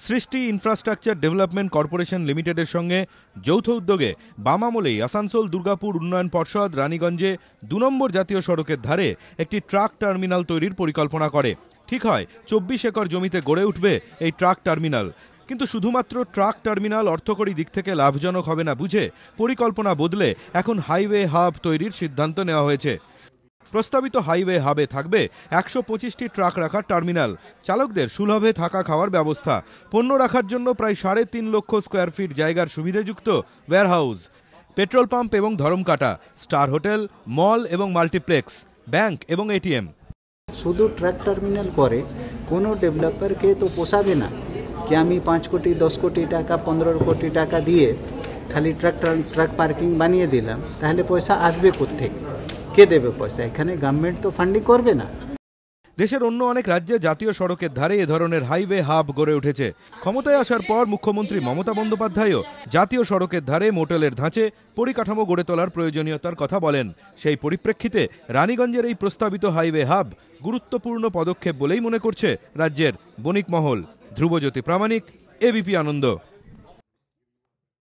সৃষ্টি infrastructure development corporation লিমিটেডের সঙ্গে যৌথ উদ্যোগে বাম আমলেই আসানসোল দুর্গাপুর উন্নয়ন পর্ষদ রানীগঞ্জে ২ নম্বর জাতীয় সড়কের ধারে একটি ট্রাক টার্মিনাল তৈরির পরিকল্পনা করে। ঠিক হয় ২৪ একর জমিতে গড়ে উঠবে এই ট্রাক টার্মিনাল। কিন্তু শুধুমাত্র ট্রাক টার্মিনাল অর্থকরী দিক থেকে লাভজনক হবে না বুঝে পরিকল্পনা বদলে এখন হাইওয়ে হাব তৈরির সিদ্ধান্ত নেওয়া হয়েছে। প্রস্তাবিত হাইওয়ে হাবে থাকবে ১২৫টি ট্রাক রাখার টার্মিনাল, চালকদের সুলভে থাকা খাওয়ার ব্যবস্থা, পণ্য রাখার জন্য প্রায় ৩.৫ লক্ষ স্কোয়ার ফিট জায়গার সুবিধাযুক্ত ওয়্যারহাউস, পেট্রোল পাম্প এবং ধরমকাটা, স্টার হোটেল, মল এবং মাল্টিপ্লেক্স, ব্যাংক এবং এটিএম। শুধু ট্রাক টার্মিনাল করে কোনো ডেভেলপারকে তো পোষাবে না কি আমি ৫ কোটি ১০ কোটি টাকা ১৫ কোটি টাকা দিয়ে খালি ট্রাক পার্কিং বানিয়ে দিলাম, তাহলে পয়সা আসবে কোত্থেকে? কে দেবে পয়সা? এখানে গভর্নমেন্ট তো ফান্ডিং করবে না। দেশের অন্য অনেক রাজ্যে জাতীয় সড়কের ধারে এ ধরনের হাইওয়ে হাব গড়ে উঠেছে। ক্ষমতায় আসার পর মুখ্যমন্ত্রী মমতা বন্দ্যোপাধ্যায়ও জাতীয় সড়কের ধারে মোটেলের ধাঁচে পরিকাঠামো গড়ে তোলার প্রয়োজনীয়তার কথা বলেন। সেই পরিপ্রেক্ষিতে রানীগঞ্জের এই প্রস্তাবিত হাইওয়ে হাব গুরুত্বপূর্ণ পদক্ষেপ বলেই মনে করছে রাজ্যের বণিক মহল। ধ্রুবজ্যোতি প্রামাণিক, এবিপি আনন্দ।